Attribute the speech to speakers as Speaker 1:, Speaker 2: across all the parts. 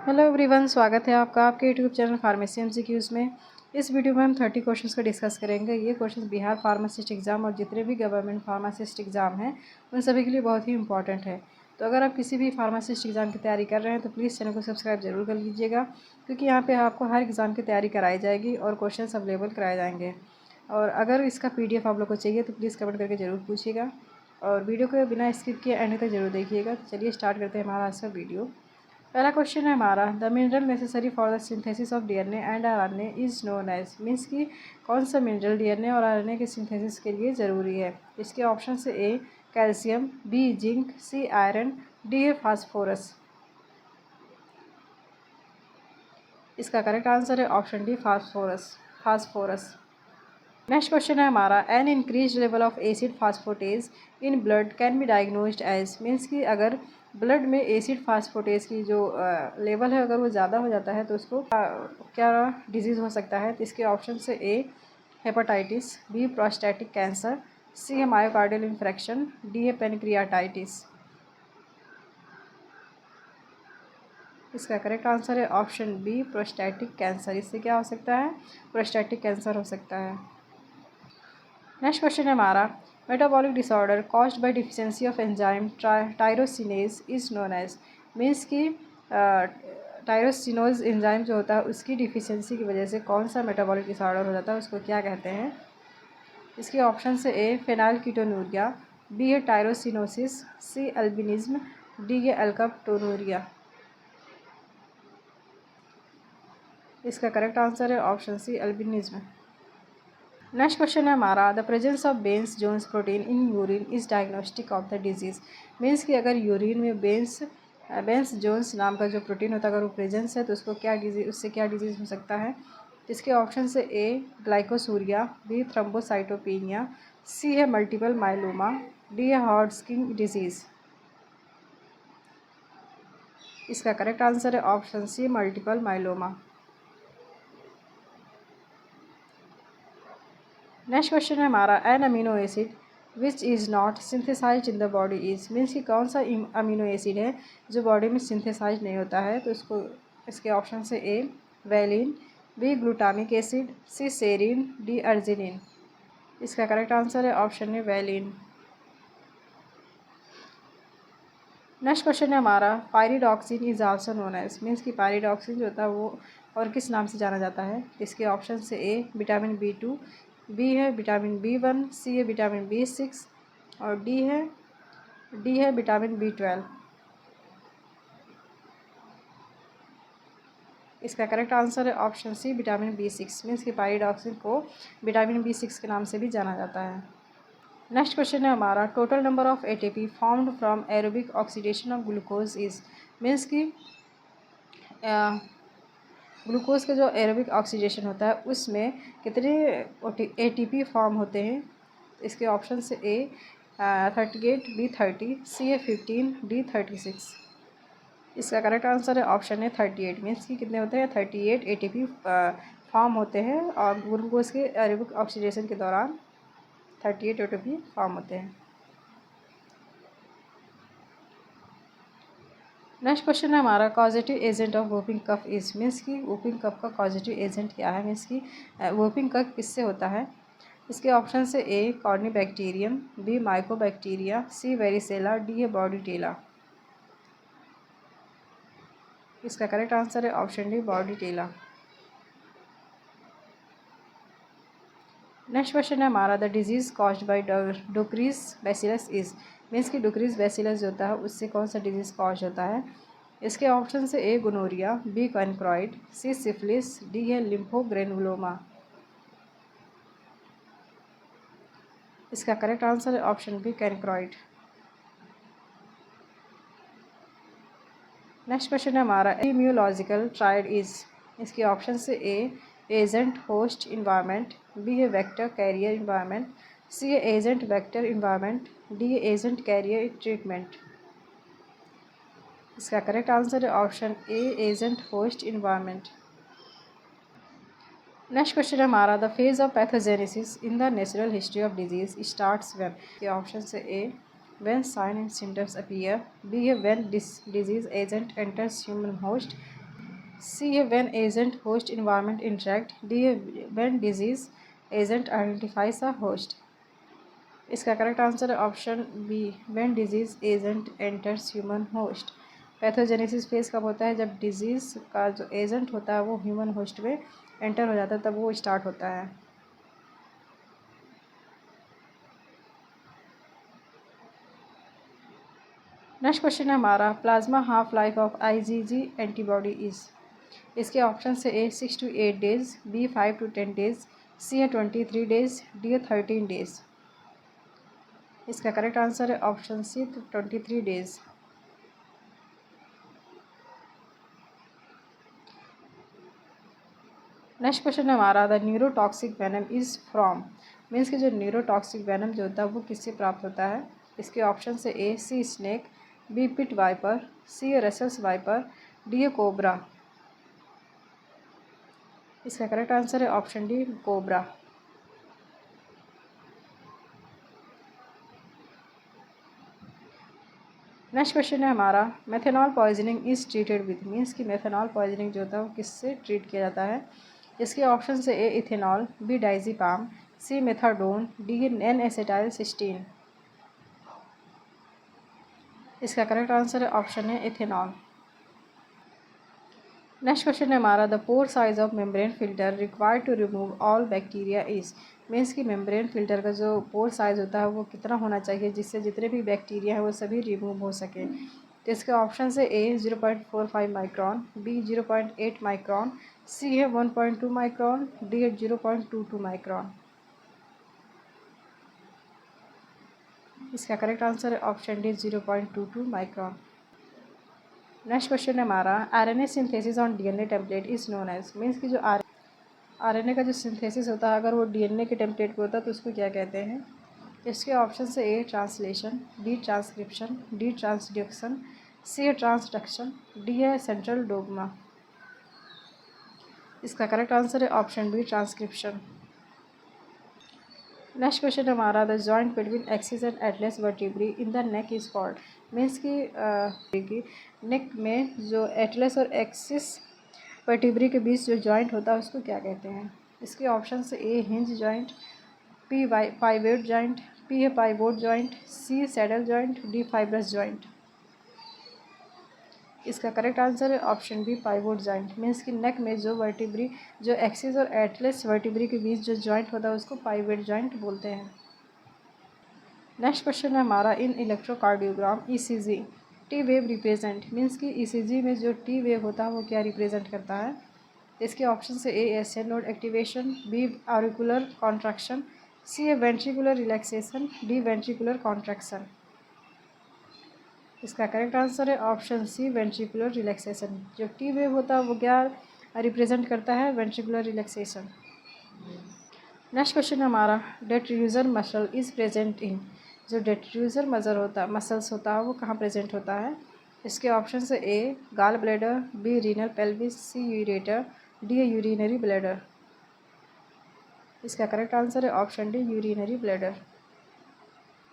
Speaker 1: Hello everyone, स्वागत है आपका आपके यूट्यूब चैनल फार्मेसी एमसीक्यूज़ में। इस वीडियो में हम 30 क्वेश्चंस का डिस्कस करेंगे। ये क्वेश्चंस बिहार फार्मासिस्ट एग्ज़ाम और जितने भी गवर्नमेंट फार्मासिस्ट एग्ज़ाम हैं उन सभी के लिए बहुत ही इंपॉर्टेंट है। तो अगर आप किसी भी फार्मासिस्ट एग्ज़ाम की तैयारी कर रहे हैं तो प्लीज़ चैनल को सब्सक्राइब जरूर कर लीजिएगा, क्योंकि यहाँ पर आपको हर एग्ज़ाम की तैयारी कराई जाएगी और क्वेश्चन अवेलेबल कराए जाएंगे। और अगर इसका PDF आप लोग को चाहिए तो प्लीज़ कमेंट करके ज़रूर पूछिएगा और वीडियो को बिना स्किप किए एंड तक जरूर देखिएगा। तो चलिए स्टार्ट करते हैं हमारा आज का वीडियो। पहला क्वेश्चन है हमारा, the mineral necessary for the synthesis of DNA and RNA is known as. Means कि कौन सा मिनरल डीएनए और आरएनए के सिंथेसिस के लिए ज़रूरी है। इसके ऑप्शन से A calcium, B zinc, C iron, D है फास्फोरस। इसका करेक्ट आंसर है option D phosphorus. Next question है हमारा, an increase level of acid phosphatase in blood can be diagnosed as. Means कि अगर ब्लड में एसिड फास्फोटेज की जो लेवल है अगर वो ज़्यादा हो जाता है तो उसको क्या डिजीज़ हो सकता है। तो इसके ऑप्शन से A hepatitis, B prostatic cancer, C है मायोकार्डियल इन्फेक्शन, डी है पेनक्रियाटाइटिस। इसका करेक्ट आंसर है ऑप्शन बी प्रोस्टेटिक कैंसर। इससे क्या हो सकता है, प्रोस्टेटिक कैंसर हो सकता है। नेक्स्ट क्वेश्चन है हमारा, metabolic disorder caused by deficiency of enzyme tyrosinase is known as. Means कि टायरोसिनोज एंजाइम जो होता है उसकी डिफिशियंसी की वजह से कौन सा मेटाबॉलिक डिसऑर्डर हो जाता है, उसको क्या कहते हैं। इसके ऑप्शन से ए फेनाइलकीटोनूरिया, बी है टायरोसिनोसिस, सी अल्बिनिज्म, डी है अल्काप्टोनूरिया। इसका करेक्ट आंसर है option C albinism. Next question है हमारा, the presence of Bence Jones protein in urine is diagnostic of the disease. Means कि अगर यूरिन में बेंस जोन्स नाम का जो प्रोटीन होता है अगर वो प्रेजेंस है तो उसको क्या डिजीज उससे क्या डिजीज़ हो सकता है। इसके ऑप्शन से A glycosuria, B thrombocytopenia, C है मल्टीपल माइलोमा, डी है हॉडकिन डिजीज़। इसका करेक्ट आंसर है option C multiple myeloma. Next question है हमारा, an amino acid which is not synthesize in the body is. Means कि कौन सा अमीनो एसिड है जो बॉडी में सिंथेसाइज नहीं होता है। तो इसके ऑप्शन से A valine, B glutamic acid, C serine, D arginine. इसका करेक्ट आंसर है option A valine. Next question है हमारा, pyridoxine is also known as. Means कि पायरिडॉक्सिन जो होता है वो और किस नाम से जाना जाता है। इसके ऑप्शन से ए विटामिन B2, बी है विटामिन B1, सी है विटामिन B6 और डी है विटामिन B12। इसका करेक्ट आंसर है option C vitamin B6। Means कि पायरिडॉक्सिन को विटामिन B6 के नाम से भी जाना जाता है। नेक्स्ट क्वेश्चन है हमारा, total number of ATP formed from aerobic oxidation of glucose is. Means कि ग्लूकोज का जो एरोबिक ऑक्सीडेशन होता है उसमें कितने ATP फॉर्म होते हैं। इसके ऑप्शन से ए 38, बी 30, सी है 15, डी 36। इसका करेक्ट आंसर है ऑप्शन है 38। मीन्स कि कितने होते हैं, 38 ATP फॉर्म होते हैं और ग्लूकोज के एरोबिक ऑक्सीडेशन के दौरान 38 ATP फॉर्म होते हैं। नेक्स्ट क्वेश्चन है हमारा, causative agent of whooping cough is. Means कि वोपिंग कफ का कॉजेटिव एजेंट क्या है। मीन्स कि वोपिंग कफ किससे होता है। इसके ऑप्शन से A corynebacterium, B mycobacteria, C varicella, D है बॉर्डीटेला। इसका करेक्ट आंसर है option D bordetella. Next question है हमारा, the disease caused by Ducrey's bacillus is. Means कि डुकरीज बैसिलस जो होता है उससे कौन सा डिजीज़ कॉज होता है। इसके ऑप्शन से ए गोनोरिया, बी कैनक्रॉइड, सी सिफिलिस, डी है लिम्फोग्रेनुलोमा। इसका करेक्ट आंसर है ऑप्शन बी कैनक्रॉइड। नेक्स्ट क्वेश्चन है हमारा, इम्यूनोलॉजिकल ट्रायड इज। इसके ऑप्शन से ए एजेंट होस्ट इन्वायरमेंट, बी है वेक्टर कैरियर इन्वायरमेंट, सी है एजेंट वेक्टर इन्वायरमेंट, डी है एजेंट कैरियर ट्रीटमेंट। इसका करेक्ट आंसर है ऑप्शन ए agent host environment. Next question है हमारा, the phase of pathogenesis in the natural history of disease starts when. के option से ए when sign and symptoms appear, B when disease agent enters human host, C है when agent host environment interact, D है when disease agent identifies a host. इसका correct answer है option B, when disease agent enters human host. Pathogenesis phase कब होता है? जब disease का जो एजेंट होता है वो ह्यूमन होस्ट में एंटर हो जाता है, तब वो स्टार्ट होता है। नेक्स्ट क्वेश्चन है हमारा, plasma half life of IgG antibody is. इसके ऑप्शन से A 6 to 8 days, B 5 to 10 days, C है 23 डेज, डी है 13 डेज। इसका करेक्ट आंसर है option C 23 days. Next question है हमारा, the neurotoxic venom is from. Means कि जो न्यूरोटॉक्सिक वेनम जो होता है वो किससे प्राप्त होता है? इसके ऑप्शन से A sea snake, B pit viper, C Russell's viper, D cobra. इसका करेक्ट आंसर है option D cobra. Next question है हमारा, methanol poisoning is treated with. Means कि मेथेनॉल पॉइजनिंग जो होता है वो किससे ट्रीट किया जाता है? इसके ऑप्शन से A ethanol, B diazepam, C methadone, D N acetyl cysteine. इसका करेक्ट आंसर है ऑप्शन है इथेनॉल। नेक्स्ट क्वेश्चन है हमारा, the pore size of membrane filter required to remove all bacteria is. Means कि मेम्ब्रेन फिल्टर का जो pore size होता है वो कितना होना चाहिए जिससे जितने भी बैक्टीरिया हैं वो सभी रिमूव हो सके? तो इसके ऑप्शन से A 0.45 micron, B 0.8 micron, C है 1.2 माइक्रॉन, डी है 0.22 माइक्रॉन। इसका करेक्ट आंसर है option D 0.22 micron. Next question है हमारा, RNA synthesis on DNA template is known as. Means कि जो आरएनए का जो सिंथेसिस होता है अगर वो डीएनए के टेम्पलेट पे होता है तो उसको क्या कहते हैं? इसके ऑप्शन से A translation, B transcription, D transduction, C है ट्रांसडक्शन, डी है सेंट्रल डोग्मा। इसका करेक्ट आंसर है option B transcription. Next question हमारा, the joint between axis and atlas vertebrae in the neck is called. Means की neck में जो Atlas और axis vertebrae के बीच जो जॉइंट होता है उसको क्या कहते हैं? इसके ऑप्शन से A hinge joint, P pivot joint, P है pivot joint, C saddle joint, D fibrous joint. इसका करेक्ट आंसर है option B pivot joint. Means कि नेक में जो वर्टिब्री जो एक्सिस और एटलस वर्टिब्री के बीच जो जॉइंट होता है उसको पाइवेट जॉइंट बोलते हैं। नेक्स्ट क्वेश्चन है हमारा, in electrocardiogram ECG T wave represent. Means कि ईसीजी में जो टी वेव होता है वो क्या रिप्रेजेंट करता है? इसके ऑप्शन से A SA node activation, B auricular contraction, C है ventricular relaxation, D ventricular contraction. इसका करेक्ट आंसर है ऑप्शन सी वेंट्रिकुलर रिलैक्सेशन। जो टी वेव होता है वो क्या रिप्रेजेंट करता है? Ventricular relaxation. नेक्स्ट क्वेश्चन हमारा, डेट्रूजर मसल इज़ प्रेजेंट इन। जो डेट्रूजर मसल्स होता है वो कहाँ प्रेजेंट होता है? इसके ऑप्शन से A gall bladder, B renal pelvis, C ureter, D urinary bladder. इसका करेक्ट आंसर है option D urinary bladder.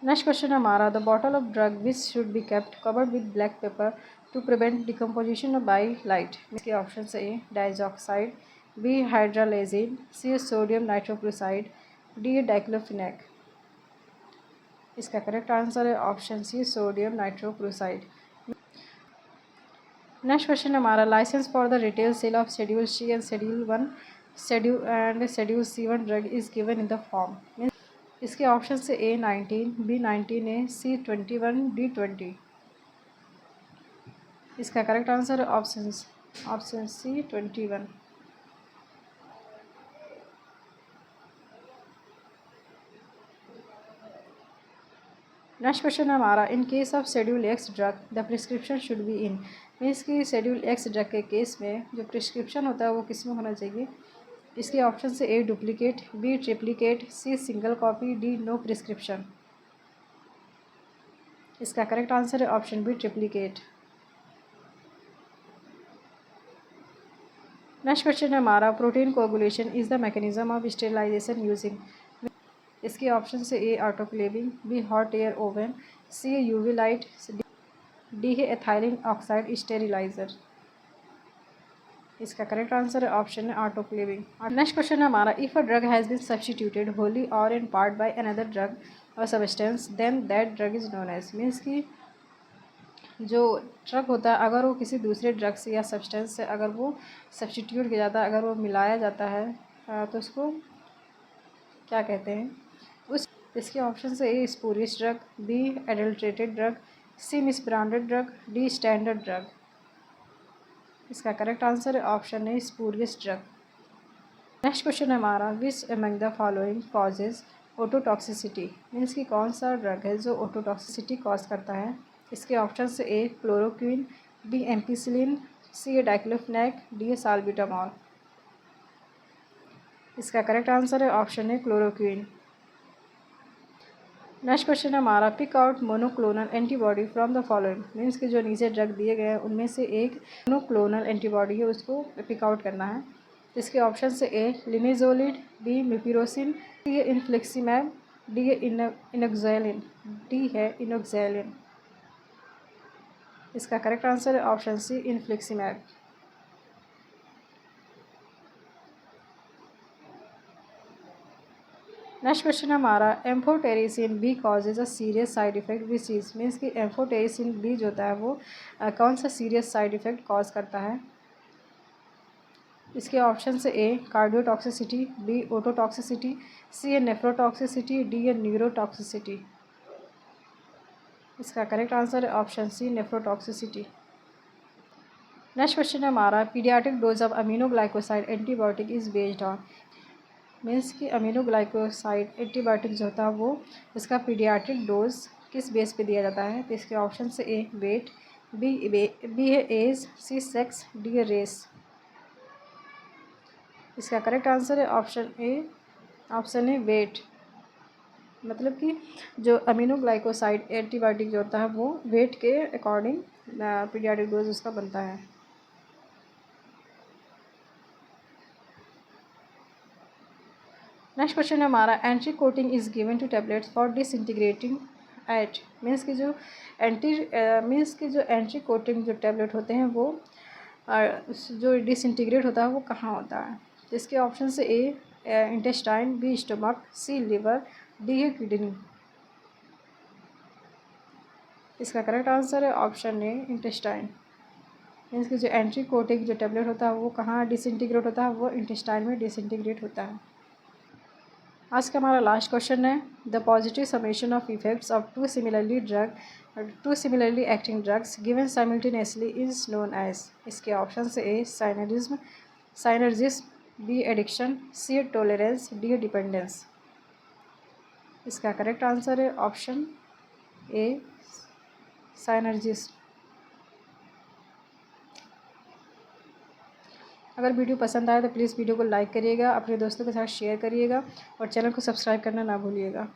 Speaker 1: Next question हमारा, the bottle of drug which should be kept covered with black paper to prevent decomposition by light. इसके option से A diazoxide, B hydralazine, C sodium nitrochloride, D diclofenac. इसका correct answer है option C sodium nitrochloride. Next question हमारा, licence for the retail sale of schedule C and schedule C1 drug is given in the form. इसके option से A 19, B 19A, C 21, D 20। इसका correct answer है option सी 21। Next question हमारा, in case of schedule x drug the prescription should be in. Means की schedule x drug के case में जो prescription होता है वो किस में होना चाहिए? इसके ऑप्शन से A duplicate, B triplicate, C single copy, D no prescription. इसका करेक्ट आंसर है option B triplicate. Next question है हमारा, protein coagulation is the mechanism of sterilisation using. इसके ऑप्शन से A autoclaving, B hot air oven, C UV light, D है ethylene oxide steriliser. इसका correct answer है option है autoclaving. Next question है हमारा, if a drug has been substituted wholly or in part by another drug और substance then that drug is known as. Means कि जो drug होता है अगर वो किसी दूसरे ड्रग से या सब्सटेंस से अगर वो सब्स्टिट्यूट किया जाता है, अगर वो मिलाया जाता है तो उसको क्या कहते हैं। उस इसके ऑप्शन से A spurious drug, B adulterated drug, C misbranded drug, D standard drug. इसका करेक्ट आंसर है ऑप्शन है स्पूरियस ड्रग। नेक्स्ट क्वेश्चन है हमारा, which among the following causes ototoxicity. Means कि कौन सा ड्रग है जो ओटोटॉक्सिसिटी कॉज करता है। इसके ऑप्शन से A chloroquine, B ampicillin, C diclofenac, D salbutamol. इसका करेक्ट आंसर है ऑप्शन है क्लोरोक्विन। नेक्स्ट क्वेश्चन है हमारा, pick out monoclonal antibody from the following. Means कि जो नीचे ड्रग दिए गए हैं उनमें से एक मोनोक्लोनल एंटीबॉडी है, उसको पिक आउट करना है। इसके ऑप्शन से ए लिनेजोलिड, बी मिपिरोसिन, सी है इनफ्लेक्सीमैब, डी है इनोक्सैलिन, डी है इनोक्सैलिन। इसका करेक्ट आंसर है option C infliximab. Next question है हमारा, amphotericin B causes a serious side effect which is. Means कि एम्फोटेरिसिन बी जो होता है वो कौन सा सीरियस साइड इफेक्ट कॉज करता है। इसके ऑप्शन से A cardiotoxicity, B ototoxicity, C है नेफ्रोटॉक्सिसिटी, डी है न्यूरोटॉक्सिसिटी। इसका करेक्ट आंसर है option C nephrotoxicity. Next question है हमारा, pediatric dose of aminoglycoside antibiotic is based on. Means कि अमीनोग्लाइकोसाइड एंटीबायोटिक जो होता है वो इसका पीडियाट्रिक डोज किस बेस पे दिया जाता है। तो इसके ऑप्शन से ए वेट, बी है एज, सी सेक्स, डी है रेस। इसका करेक्ट आंसर है ऑप्शन ए, ऑप्शन है वेट। मतलब कि जो अमीनोग्लाइकोसाइड एंटीबायोटिक जो होता है वो वेट के अकॉर्डिंग पीडियाट्रिक डोज उसका बनता है। नेक्स्ट क्वेश्चन है हमारा, entry coating is given to tablets for disintegrating at. Means की जो एंट्री कोटिंग जो टैबलेट होते हैं वो जो डिसइंटीग्रेट होता है वो कहाँ होता है। इसके ऑप्शन से ए इंटेस्टाइन, बी स्टमक, सी लिवर, डी है किडनी। इसका करेक्ट आंसर है ऑप्शन ए इंटेस्टाइन। मीन्स की जो एंट्री कोटिंग जो टैबलेट होता है वो कहाँ डिसइंटीग्रेट होता है, वो इंटेस्टाइन में डिसइंटीग्रेट होता है। आज का हमारा लास्ट क्वेश्चन है, the positive summation of effects of two similarly acting drugs given simultaneously is known as. इसके ऑप्शन से A synergism, B addiction, C tolerance, D dependence. इसका करेक्ट आंसर है ऑप्शन ए साइनर्जिज्म। अगर video पसंद आए तो please video को like करिएगा, अपने दोस्तों के साथ शेयर करिएगा और चैनल को सब्सक्राइब करना ना भूलिएगा।